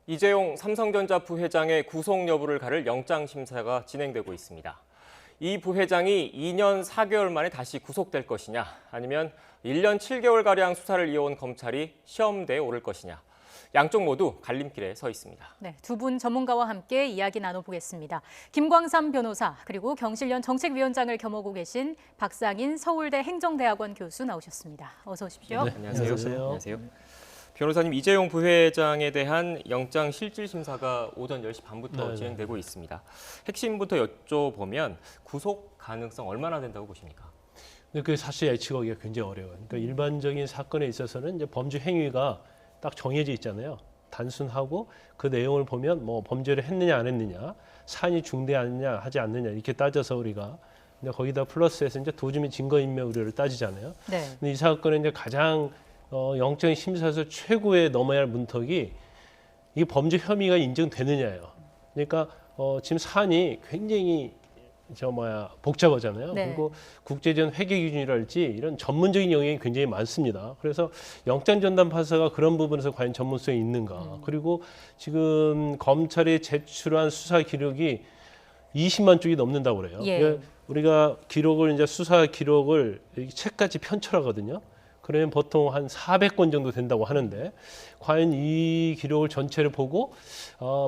이재용 삼성전자 부회장의 구속 여부를 가를 영장 심사가 진행되고 있습니다. 이 부회장이 2년 4개월 만에 다시 구속될 것이냐, 아니면 1년 7개월가량 수사를 이어온 검찰이 시험대에 오를 것이냐. 양쪽 모두 갈림길에 서 있습니다. 네, 두 분 전문가와 함께 이야기 나눠보겠습니다. 김광삼 변호사, 그리고 경실련 정책위원장을 겸하고 계신 박상인 서울대 행정대학원 교수 나오셨습니다. 어서 오십시오. 네, 안녕하세요. 변호사님, 이재용 부회장에 대한 영장 실질 심사가 오전 10시 반부터 진행되고 있습니다. 핵심부터 여쭤보면 구속 가능성 얼마나 된다고 보십니까? 근데 그게 사실 예측하기가 굉장히 어려워요. 그러니까 일반적인 사건에 있어서는 이제 범죄 행위가 딱 정해져 있잖아요. 단순하고 그 내용을 보면 뭐 범죄를 했느냐 안 했느냐, 사안이 중대하느냐 하지 않느냐 이렇게 따져서 우리가 근데 거기다 플러스해서 이제 도주 및 증거인멸 우려를 따지잖아요. 네. 근데 이 사건은 이제 가장 영장 심사에서 최고의 넘어야 할 문턱이 이게 범죄 혐의가 인정되느냐예요. 그러니까 지금 사안이 굉장히 복잡하잖아요. 네. 그리고 국제전 회계 기준이랄지 이런 전문적인 영역이 굉장히 많습니다. 그래서 영장 전담 판사가 그런 부분에서 과연 전문성이 있는가. 그리고 지금 검찰이 제출한 수사 기록이 20만 쪽이 넘는다고 그래요. 예. 그러니까 우리가 기록을 이제 수사 기록을 책까지 편철하거든요. 그러면 보통 한 400건 정도 된다고 하는데 과연 이 기록을 전체를 보고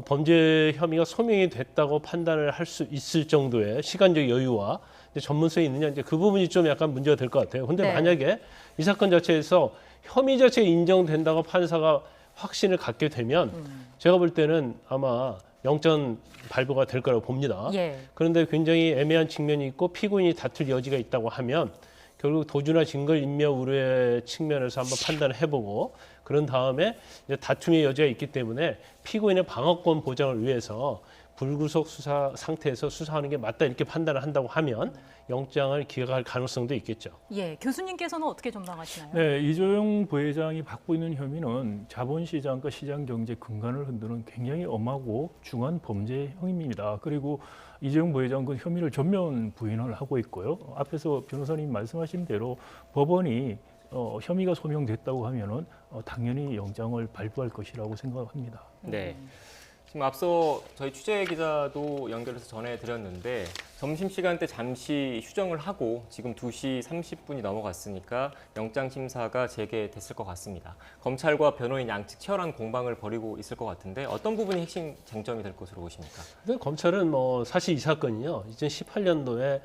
범죄 혐의가 소명이 됐다고 판단을 할 수 있을 정도의 시간적 여유와 전문성이 있느냐 이제 그 부분이 좀 약간 문제가 될 것 같아요. 근데 네. 만약에 이 사건 자체에서 혐의 자체가 인정된다고 판사가 확신을 갖게 되면 제가 볼 때는 아마 영장 발부가 될 거라고 봅니다. 예. 그런데 굉장히 애매한 측면이 있고 피고인이 다툴 여지가 있다고 하면 결국 도주나 증거인멸 우려의 측면에서 한번 판단을 해보고 그런 다음에 이제 다툼의 여지가 있기 때문에 피고인의 방어권 보장을 위해서 불구속 수사 상태에서 수사하는 게 맞다 이렇게 판단을 한다고 하면 영장을 기각할 가능성도 있겠죠. 예, 교수님께서는 어떻게 전망하시나요? 네, 이재용 부회장이 받고 있는 혐의는 자본시장과 시장경제 근간을 흔드는 굉장히 엄하고 중한 범죄 행위입니다. 그리고 이재용 부회장 그 혐의를 전면 부인을 하고 있고요. 앞에서 변호사님 말씀하신 대로 법원이 혐의가 소명됐다고 하면은 당연히 영장을 발부할 것이라고 생각합니다. 네. 지금 앞서 저희 취재 기자도 연결해서 전해드렸는데 점심시간 때 잠시 휴정을 하고 지금 2시 30분이 넘어갔으니까 영장 심사가 재개됐을 것 같습니다. 검찰과 변호인 양측 치열한 공방을 벌이고 있을 것 같은데 어떤 부분이 핵심 쟁점이 될 것으로 보십니까? 근데 검찰은 사실 이 사건이요. 2018년도에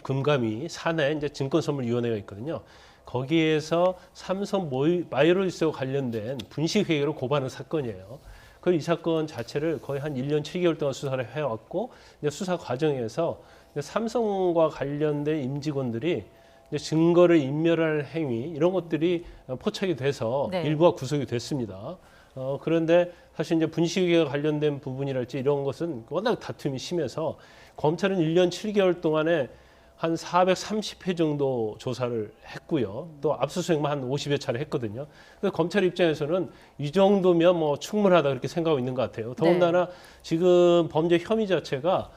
금감위 산하에 이제 증권선물위원회가 있거든요. 거기에서 삼성 마이로리스와 관련된 분식회계로 고발한 사건이에요. 그리고 이 사건 자체를 거의 한 1년 7개월 동안 수사를 해왔고 이제 수사 과정에서 삼성과 관련된 임직원들이 이제 증거를 인멸할 행위 이런 것들이 포착이 돼서 네. 일부가 구속이 됐습니다. 그런데 사실 이제 분식회계와 관련된 부분이랄지 이런 것은 워낙 다툼이 심해서 검찰은 1년 7개월 동안에 한 430회 정도 조사를 했고요. 또 압수수색만 한 50여 차례 했거든요. 그래서 검찰 입장에서는 이 정도면 충분하다 그렇게 생각하고 있는 것 같아요. 더군다나 지금 범죄 혐의 자체가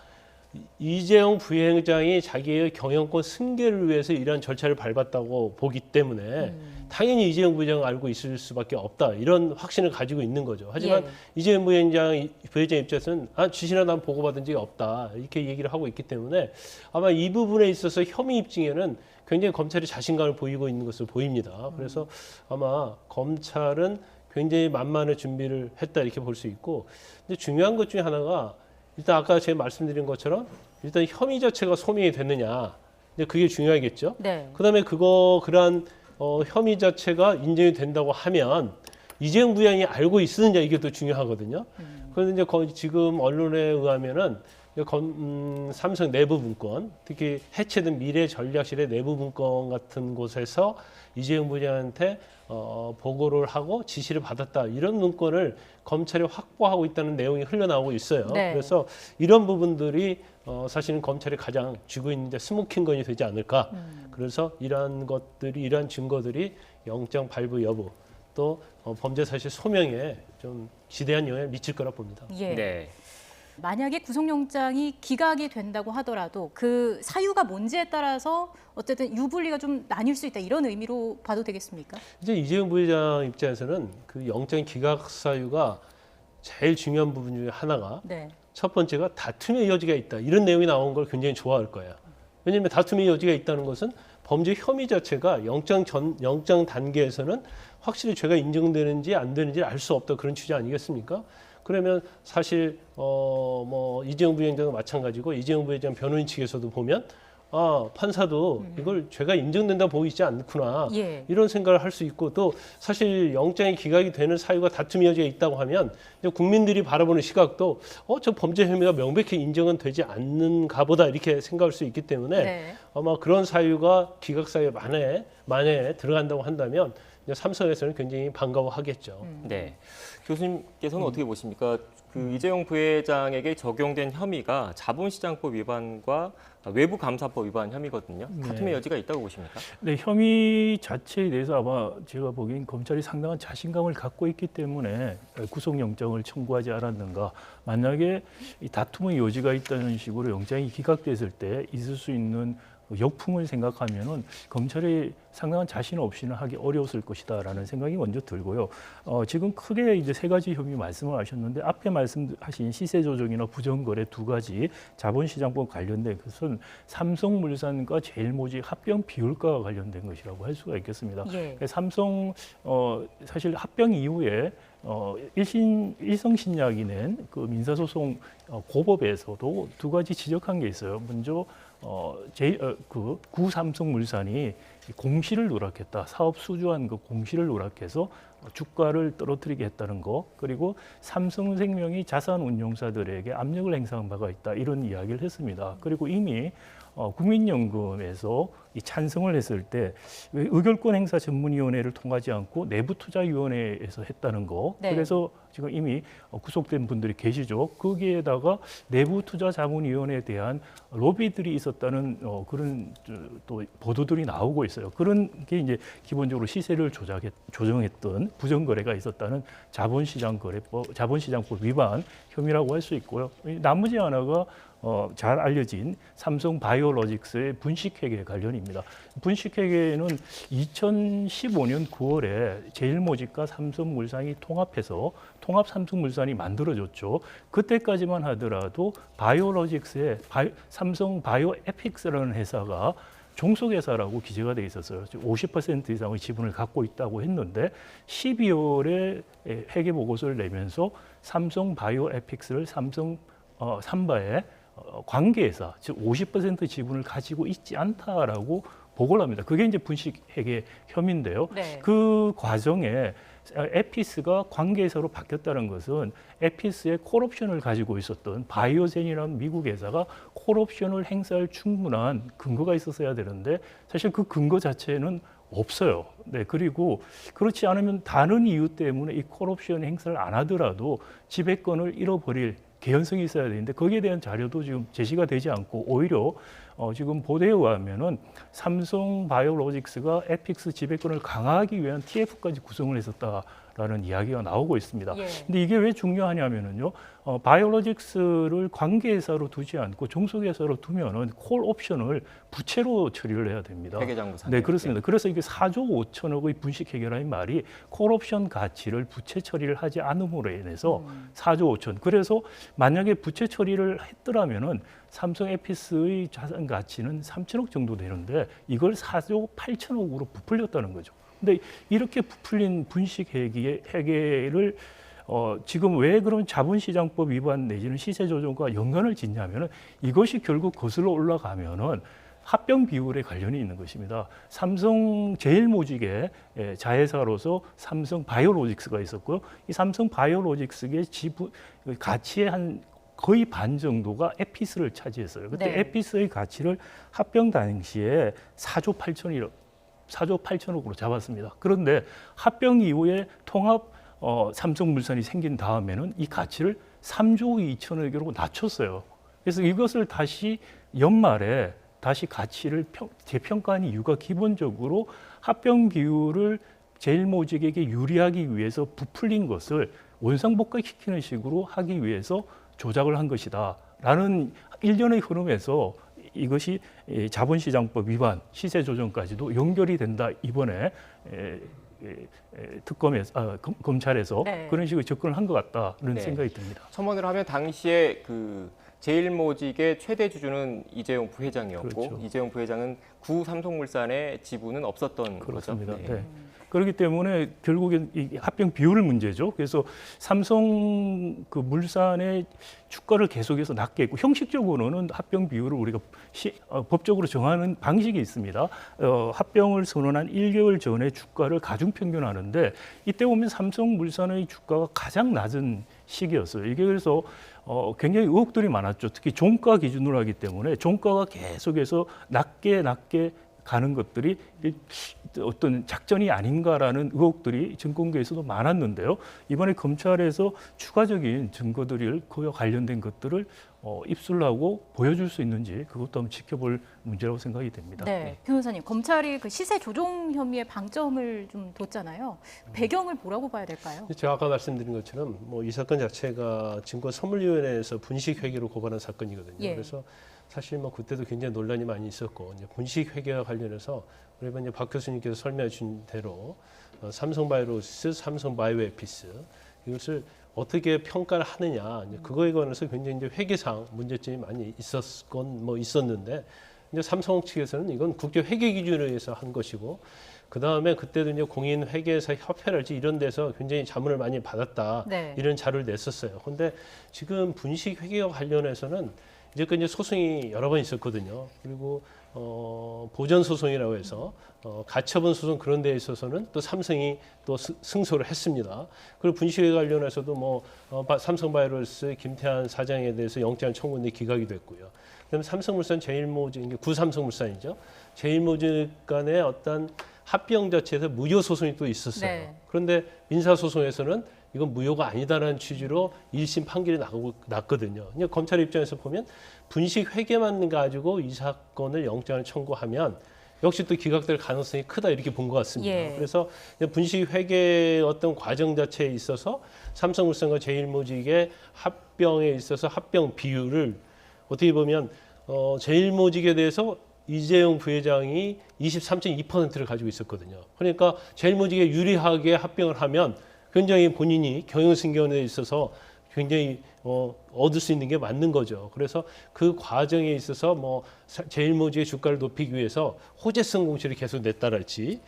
이재용 부회장이 자기의 경영권 승계를 위해서 이러한 절차를 밟았다고 보기 때문에 당연히 이재용 부회장을 알고 있을 수밖에 없다. 이런 확신을 가지고 있는 거죠. 하지만 이재용 부회장 입장에서는 지시나 난 보고받은 적이 없다. 이렇게 얘기를 하고 있기 때문에 아마 이 부분에 있어서 혐의 입증에는 굉장히 검찰이 자신감을 보이고 있는 것으로 보입니다. 그래서 아마 검찰은 굉장히 만만의 준비를 했다 이렇게 볼 수 있고 근데 중요한 것 중에 하나가 일단 아까 제가 말씀드린 것처럼 일단 혐의 자체가 소명이 됐느냐, 이제 그게 중요하겠죠. 네. 그다음에 그러한 혐의 자체가 인정이 된다고 하면 이재용 부회장이 알고 있었느냐 이게 또 중요하거든요. 그런데 이제 지금 언론에 의하면은 삼성 내부 문건, 특히 해체된 미래전략실의 내부 문건 같은 곳에서 이재용 부회장한테 보고를 하고 지시를 받았다 이런 문건을 검찰이 확보하고 있다는 내용이 흘러나오고 있어요. 네. 그래서 이런 부분들이 사실은 검찰이 가장 쥐고 있는데 스모킹건이 되지 않을까. 그래서 이러한 증거들이 영장 발부 여부 또 범죄 사실 소명에 좀 지대한 영향을 미칠 거라 봅니다. 예. 네. 만약에 구속영장이 기각이 된다고 하더라도 그 사유가 뭔지에 따라서 어쨌든 유불리가 좀 나뉠 수 있다 이런 의미로 봐도 되겠습니까? 이제 이재용 부회장 입장에서는 그 영장 기각 사유가 제일 중요한 부분 중에 하나가 네. 첫 번째가 다툼의 여지가 있다. 이런 내용이 나온 걸 굉장히 좋아할 거예요. 왜냐하면 다툼의 여지가 있다는 것은 범죄 혐의 자체가 영장 단계에서는 확실히 죄가 인정되는지 안 되는지 알 수 없다. 그런 취지 아니겠습니까? 그러면 사실 뭐 이재용 부회장도 마찬가지고 이재용 부회장 변호인 측에서도 보면 판사도 이걸 죄가 인정된다 보이지 않구나. 예. 이런 생각을 할 수 있고 또 사실 영장이 기각이 되는 사유가 다툼의 여지가 있다고 하면 이제 국민들이 바라보는 시각도 저 범죄 혐의가 명백히 인정은 되지 않는가 보다 이렇게 생각할 수 있기 때문에 네. 아마 그런 사유가 기각 사유에 만에 들어간다고 한다면 이제 삼성에서는 굉장히 반가워하겠죠. 네. 교수님께서는 어떻게 보십니까? 그 이재용 부회장에게 적용된 혐의가 자본시장법 위반과 외부감사법 위반 혐의거든요. 다툼의 여지가 있다고 보십니까? 네, 혐의 자체에 대해서 아마 제가 보기엔 검찰이 상당한 자신감을 갖고 있기 때문에 구속영장을 청구하지 않았는가. 만약에 이 다툼의 여지가 있다는 식으로 영장이 기각됐을 때 있을 수 있는 역풍을 생각하면은 검찰이 상당한 자신 없이는 하기 어려웠을 것이다라는 생각이 먼저 들고요. 지금 크게 이제 세 가지 혐의 말씀을 하셨는데 앞에 말씀하신 시세 조정이나 부정거래 두 가지 자본시장법 관련된 것은 삼성물산과 제일모직 합병 비율과 관련된 것이라고 할 수가 있겠습니다. 예. 삼성 사실 합병 이후에 일성신약이 낸 그 민사소송 고법에서도 두 가지 지적한 게 있어요. 먼저 구삼성물산이 공시를 누락했다. 사업 수주한 그 공시를 누락해서 주가를 떨어뜨리게 했다는 거. 그리고 삼성생명이 자산운용사들에게 압력을 행사한 바가 있다. 이런 이야기를 했습니다. 그리고 이미 국민연금에서 이 찬성을 했을 때 의결권 행사 전문위원회를 통하지 않고 내부투자위원회에서 했다는 거. 네. 그래서 지금 이미 구속된 분들이 계시죠. 거기에다가 내부투자자문위원회에 대한 로비들이 있었다는 그런 또 보도들이 나오고 있어요. 그런 게 이제 기본적으로 시세를 조정했던 부정거래가 있었다는 자본시장법 위반 혐의라고 할 수 있고요. 나머지 하나가 잘 알려진 삼성 바이오로직스의 분식회계 관련입니다. 분식회계는 2015년 9월에 제일모직과 삼성물산이 통합해서 통합 삼성물산이 만들어졌죠. 그때까지만 하더라도 바이오로직스의 삼성 바이오에픽스라는 회사가 종속회사라고 기재가 돼 있었어요. 50% 이상의 지분을 갖고 있다고 했는데 12월에 회계보고서를 내면서 삼성 바이오에픽스를 삼성 삼바의 관계회사, 즉 50% 지분을 가지고 있지 않다라고 보고를 합니다. 그게 이제 분식회계 혐의인데요. 네. 그 과정에 에피스가 관계회사로 바뀌었다는 것은 에피스의 콜옵션을 가지고 있었던 바이오젠이라는 미국 회사가 콜옵션을 행사할 충분한 근거가 있었어야 되는데 사실 그 근거 자체는 없어요. 네, 그리고 그렇지 않으면 다른 이유 때문에 이 콜옵션 행사를 안 하더라도 지배권을 잃어버릴 개연성이 있어야 되는데 거기에 대한 자료도 지금 제시가 되지 않고 오히려 지금 보도에 의하면은 삼성 바이오로직스가 에픽스 지배권을 강화하기 위한 TF까지 구성을 했었다라는 이야기가 나오고 있습니다. 예. 근데 이게 왜 중요하냐면은요, 바이오로직스를 관계회사로 두지 않고 종속회사로 두면은 콜 옵션을 부채로 처리를 해야 됩니다. 회계장부상. 네, 그렇습니다. 그래서 이게 4조 5천억의 분식 회계라는 말이 콜옵션 가치를 부채 처리를 하지 않음으로 인해서 4조 5천. 그래서 만약에 부채 처리를 했더라면은 삼성 에피스의 자산 가치는 3천억 정도 되는데 이걸 4조 8천억으로 부풀렸다는 거죠. 근데 이렇게 부풀린 분식 회계를 지금 왜 그런 자본시장법 위반 내지는 시세 조정과 연관을 짓냐면은 이것이 결국 거슬러 올라가면은 합병 비율에 관련이 있는 것입니다. 삼성 제일모직의 자회사로서 삼성 바이오로직스가 있었고요. 이 삼성 바이오로직스의 지분 가치의 한 거의 반 정도가 에피스를 차지했어요. 그때 네. 에피스의 가치를 합병 당시에 4조 8천억으로 잡았습니다. 그런데 합병 이후에 통합 삼성물산이 생긴 다음에는 이 가치를 3조 2천억으로 낮췄어요. 그래서 이것을 다시 연말에 다시 가치를 재평가한 이유가 기본적으로 합병 비율을 제일모직에게 유리하기 위해서 부풀린 것을 원상복귀시키는 식으로 하기 위해서 조작을 한 것이다라는 일련의 흐름에서 이것이 자본시장법 위반, 시세 조정까지도 연결이 된다. 이번에 특검에서 검찰에서 네. 그런 식으로 접근을 한 것 같다는 네. 생각이 듭니다. 첨언을 하면 당시에 그 제일모직의 최대 주주는 이재용 부회장이었고 그렇죠. 이재용 부회장은 구 삼성물산의 지분은 없었던 그렇습니다. 거죠. 네. 그렇기 때문에 결국엔 이 합병 비율 문제죠. 그래서 삼성 그 물산의 주가를 계속해서 낮게 했고 형식적으로는 합병 비율을 우리가 법적으로 정하는 방식이 있습니다. 합병을 선언한 1개월 전에 주가를 가중 평균하는데 이때 보면 삼성물산의 주가가 가장 낮은 시기였어요. 이게 그래서 굉장히 의혹들이 많았죠. 특히 종가 기준으로 하기 때문에 종가가 계속해서 낮게 가는 것들이 어떤 작전이 아닌가라는 의혹들이 증권계에서도 많았는데요. 이번에 검찰에서 추가적인 증거들을 그와 관련된 것들을 입수하고 보여줄 수 있는지 그것도 한번 지켜볼 문제라고 생각이 됩니다. 네, 변호사님, 검찰이 그 시세 조종 혐의에 방점을 좀 뒀잖아요. 배경을 뭐라고 봐야 될까요? 제가 아까 말씀드린 것처럼 뭐 이 사건 자체가 증권선물위원회에서 분식회계로 고발한 사건이거든요. 예. 그래서 사실 뭐 그때도 굉장히 논란이 많이 있었고 이제 분식회계와 관련해서 우리 이제 박 교수님께서 설명해 주신 대로 삼성바이오로시스, 삼성바이오에피스 이것을 어떻게 평가를 하느냐 그거에 관해서 굉장히 이제 회계상 문제점이 많이 있었는데 이제 삼성 측에서는 이건 국제 회계 기준에 의해서 한 것이고 그 다음에 그때도 이제 공인 회계사 협회랄지 이런 데서 굉장히 자문을 많이 받았다 네. 이런 자료를 냈었어요. 그런데 지금 분식 회계와 관련해서는 이제 소송이 여러 번 있었거든요. 그리고 보전 소송이라고 해서 가처분 소송 그런 데에 있어서는 또 삼성이 또 승소를 했습니다. 그리고 분식회 관련해서도 뭐 삼성바이오로스 김태한 사장에 대해서 영장 청구인데 기각이 됐고요. 그다음에 삼성물산 제일모직 이게 구삼성물산이죠. 제일모직 간의 어떤 합병 자체에서 무효 소송이 또 있었어요. 네. 그런데 민사 소송에서는 이건 무효가 아니다라는 취지로 1심 판결이 났거든요. 검찰 입장에서 보면 분식 회계만 가지고 이 사건을 영장을 청구하면 역시 또 기각될 가능성이 크다 이렇게 본 것 같습니다. 예. 그래서 분식 회계 어떤 과정 자체에 있어서 삼성물산과 제일모직의 합병에 있어서 합병 비율을 어떻게 보면 제일모직에 대해서 이재용 부회장이 23.2%를 가지고 있었거든요. 그러니까 제일모직에 유리하게 합병을 하면 굉장히 본인이 경영승계원에 있어서 굉장히 얻을 수 있는 게 맞는 거죠. 그래서 그 과정에 있어서 뭐 제일모직의 주가를 높이기 위해서 호재성 공시를 계속 냈다랄지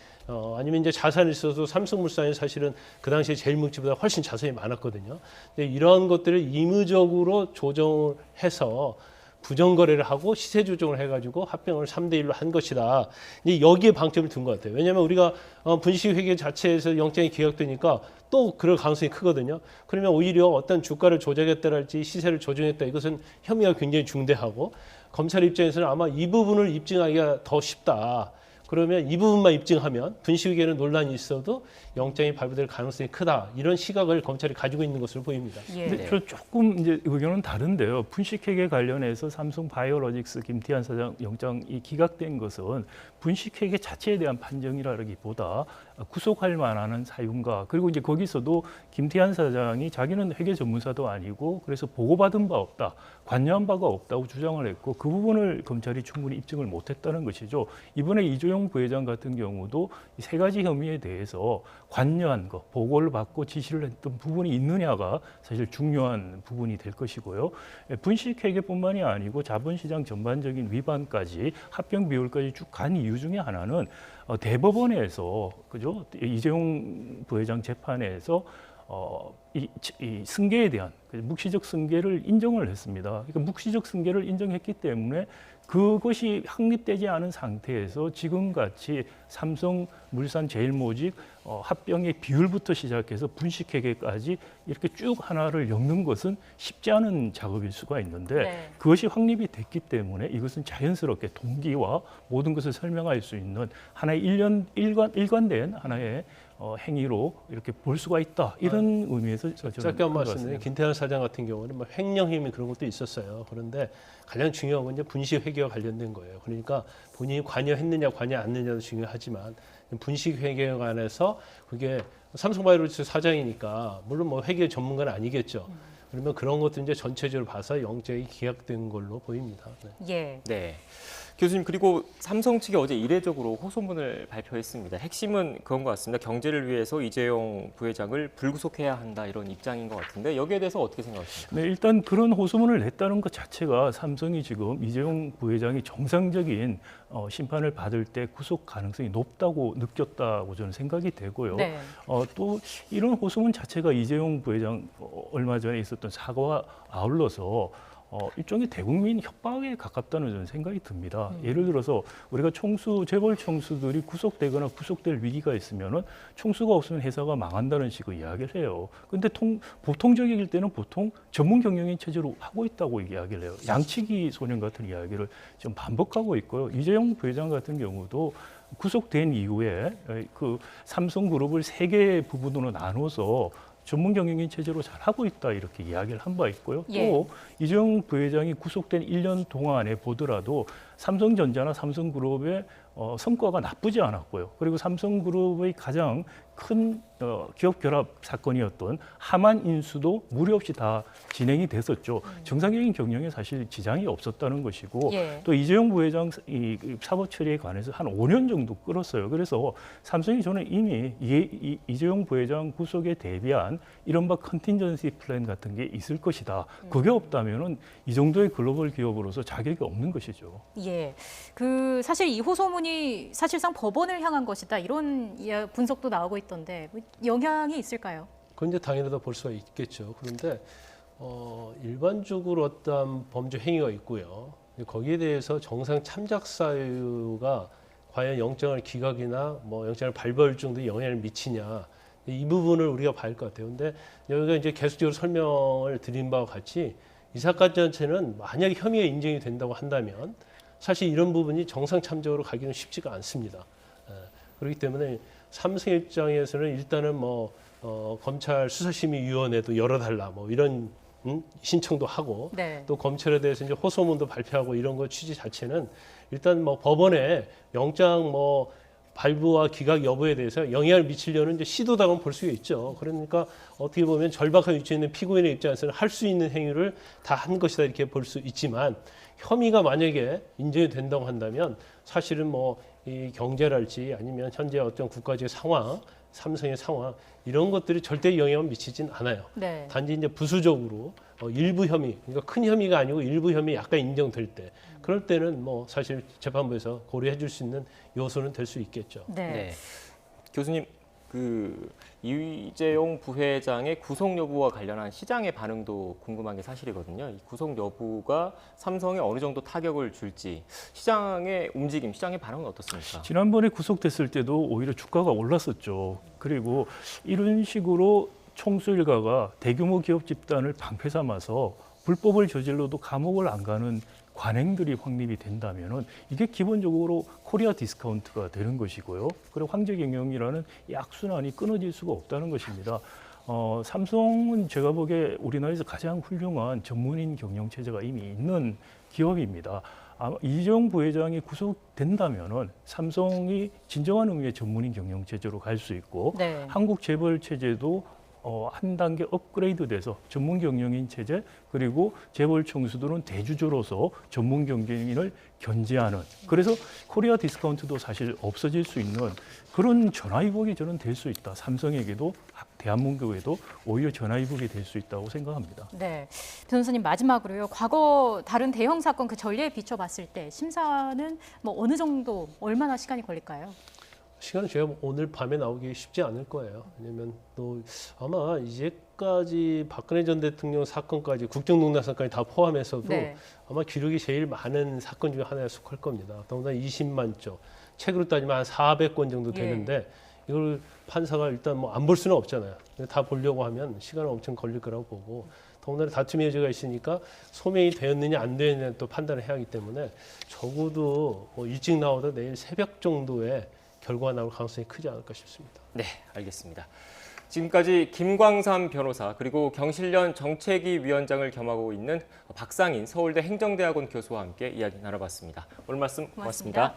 아니면 이제 자산이 있어서 삼성물산이 사실은 그 당시에 제일모직보다 훨씬 자산이 많았거든요. 근데 이러한 것들을 임의적으로 조정을 해서 부정거래를 하고 시세 조정을 해가지고 합병을 3대1로 한 것이다. 이제 여기에 방점을 둔 것 같아요. 왜냐하면 우리가 분식회계 자체에서 영장이 기각되니까 또 그럴 가능성이 크거든요. 그러면 오히려 어떤 주가를 조작했다랄지 시세를 조정했다. 이것은 혐의가 굉장히 중대하고 검찰 입장에서는 아마 이 부분을 입증하기가 더 쉽다. 그러면 이 부분만 입증하면 분식회계는 논란이 있어도 영장이 발부될 가능성이 크다. 이런 시각을 검찰이 가지고 있는 것으로 보입니다. 예. 근데 저 조금 이제 의견은 다른데요. 분식회계 관련해서 삼성바이오로직스 김태한 사장 영장이 기각된 것은 분식회계 자체에 대한 판정이라기보다 구속할 만한 사유인가. 그리고 이제 거기서도 김태한 사장이 자기는 회계 전문사도 아니고 그래서 보고받은 바 없다, 관여한 바가 없다고 주장을 했고 그 부분을 검찰이 충분히 입증을 못했다는 것이죠. 이번에 이재용 부회장 같은 경우도 이 세 가지 혐의에 대해서 관여한 것, 보고를 받고 지시를 했던 부분이 있느냐가 사실 중요한 부분이 될 것이고요. 분식회계뿐만이 아니고 자본시장 전반적인 위반까지 합병 비율까지 쭉 간 이유 중에 하나는 대법원에서 그죠 이재용 부회장 재판에서 이 승계에 대한 묵시적 승계를 인정을 했습니다. 그러니까 묵시적 승계를 인정했기 때문에 그것이 확립되지 않은 상태에서 지금같이 삼성물산 제일모직 합병의 비율부터 시작해서 분식회계까지 이렇게 쭉 하나를 엮는 것은 쉽지 않은 작업일 수가 있는데 네. 그것이 확립이 됐기 때문에 이것은 자연스럽게 동기와 모든 것을 설명할 수 있는 하나의 일관된 하나의 행위로 이렇게 볼 수가 있다. 이런 의미에서 짧게 한 말씀드리면 김태환 사장 같은 경우는 뭐 횡령 혐의 그런 것도 있었어요. 그런데 가장 중요한 건 이제 분식 회계와 관련된 거예요. 그러니까 본인이 관여했느냐 관여 안 했느냐도 중요하지만 분식 회계에 관해서 그게 삼성바이오로직스 사장이니까 물론 뭐 회계 전문가는 아니겠죠. 그러면 그런 것도 이제 전체적으로 봐서 영장이 기각된 걸로 보입니다. 네. 예. 네. 교수님, 그리고 삼성 측이 어제 이례적으로 호소문을 발표했습니다. 핵심은 그런 것 같습니다. 경제를 위해서 이재용 부회장을 불구속해야 한다, 이런 입장인 것 같은데 여기에 대해서 어떻게 생각하십니까? 네, 일단 그런 호소문을 냈다는 것 자체가 삼성이 지금 이재용 부회장이 정상적인 심판을 받을 때 구속 가능성이 높다고 느꼈다고 저는 생각이 되고요. 네. 또 이런 호소문 자체가 이재용 부회장 얼마 전에 있었던 사과와 아울러서 일종의 대국민 협박에 가깝다는 저는 생각이 듭니다. 예를 들어서 우리가 재벌 총수들이 구속되거나 구속될 위기가 있으면은 총수가 없으면 회사가 망한다는 식으로 이야기를 해요. 근데 보통적일 때는 보통 전문 경영인 체제로 하고 있다고 이야기를 해요. 양치기 소년 같은 이야기를 좀 반복하고 있고요. 이재용 부회장 같은 경우도 구속된 이후에 그 삼성그룹을 3개 부분으로 나눠서 전문 경영인 체제로 잘 하고 있다, 이렇게 이야기를 한 바 있고요. 예. 또 이재용 부회장이 구속된 1년 동안에 보더라도 삼성전자나 삼성그룹의 성과가 나쁘지 않았고요. 그리고 삼성그룹의 가장 큰 기업 결합 사건이었던 하만 인수도 무리 없이 다 진행이 됐었죠. 정상적인 경영에 사실 지장이 없었다는 것이고, 예. 또 이재용 부회장 이 사법 처리에 관해서 한 5년 정도 끌었어요. 그래서 삼성이 저는 이미 이재용 부회장 구속에 대비한 이른바 컨틴전시 플랜 같은 게 있을 것이다. 그게 없다면은 이 정도의 글로벌 기업으로서 자격이 없는 것이죠. 예. 사실 이 호소문이 사실상 법원을 향한 것이다, 이런 분석도 나오고 있던데 영향이 있을까요? 그건 이제 당연하다 볼 수가 있겠죠. 그런데 일반적으로 어떤 범죄 행위가 있고요. 거기에 대해서 정상 참작 사유가 과연 영장을 기각이나 뭐 영장을 발부할 정도의 영향을 미치냐, 이 부분을 우리가 봐야 할 것 같아요. 근데 여기가 이제 계속적으로 설명을 드린 바와 같이 이 사건 전체는 만약에 혐의가 인정이 된다고 한다면 사실 이런 부분이 정상 참작으로 가기는 쉽지가 않습니다. 그렇기 때문에 삼성 입장에서는 일단은 검찰 수사심의위원회도 열어달라 뭐 이런 신청도 하고, 네. 또 검찰에 대해서 이제 호소문도 발표하고 이런 거 취지 자체는 일단 법원에 영장 발부와 기각 여부에 대해서 영향을 미치려는 이제 시도다고 볼 수가 있죠. 그러니까 어떻게 보면 절박한 위치에 있는 피고인의 입장에서는 할 수 있는 행위를 다 한 것이다, 이렇게 볼 수 있지만, 혐의가 만약에 인정이 된다고 한다면 사실은 이 경제랄지 아니면 현재 어떤 국가적인 상황, 삼성의 상황, 이런 것들이 절대 영향을 미치진 않아요. 네. 단지 이제 부수적으로 일부 혐의, 그러니까 큰 혐의가 아니고 일부 혐의 약간 인정될 때, 그럴 때는 사실 재판부에서 고려해 줄 수 있는 요소는 될 수 있겠죠. 네. 네. 교수님, 이재용 부회장의 구속 여부와 관련한 시장의 반응도 궁금한 게 사실이거든요. 이 구속 여부가 삼성에 어느 정도 타격을 줄지, 시장의 움직임, 시장의 반응은 어떻습니까? 지난번에 구속됐을 때도 오히려 주가가 올랐었죠. 그리고 이런 식으로 총수 일가가 대규모 기업 집단을 방패 삼아서 불법을 저질러도 감옥을 안 가는 관행들이 확립이 된다면은 이게 기본적으로 코리아 디스카운트가 되는 것이고요. 그리고 황제 경영이라는 이 악순환이 끊어질 수가 없다는 것입니다. 삼성은 제가 보기에 우리나라에서 가장 훌륭한 전문인 경영 체제가 이미 있는 기업입니다. 아마 이재용 부회장이 구속된다면은 삼성이 진정한 의미의 전문인 경영 체제로 갈 수 있고, 네. 한국 재벌 체제도 한 단계 업그레이드돼서 전문 경영인 체제, 그리고 재벌 총수들은 대주주로서 전문 경영인을 견제하는, 그래서 코리아 디스카운트도 사실 없어질 수 있는 그런 전화위복이 저는 될 수 있다. 삼성에게도 대한민국에도 오히려 전화위복이 될 수 있다고 생각합니다. 네. 변호사님, 마지막으로요. 과거 다른 대형 사건 그 전례에 비춰봤을 때 심사는 어느 정도, 얼마나 시간이 걸릴까요? 시간은 제가 오늘 밤에 나오기 쉽지 않을 거예요. 왜냐하면 또 아마 이제까지 박근혜 전 대통령 사건까지, 국정농단 사건까지 다 포함해서도 네. 아마 기록이 제일 많은 사건 중에 하나에 속할 겁니다. 더군다나 20만 조, 책으로 따지면 한 400건 정도 되는데, 이걸 판사가 일단 안 볼 수는 없잖아요. 다 보려고 하면 시간은 엄청 걸릴 거라고 보고, 더군다나 다툼의 여지가 있으니까 소명이 되었느냐 안 되었느냐 또 판단을 해야 하기 때문에 적어도 일찍 나오다 내일 새벽 정도에 결과가 나올 가능성이 크지 않을까 싶습니다. 네, 알겠습니다. 지금까지 김광삼 변호사, 그리고 경실련 정책위 위원장을 겸하고 있는 박상인 서울대 행정대학원 교수와 함께 이야기 나눠봤습니다. 오늘 말씀 고맙습니다.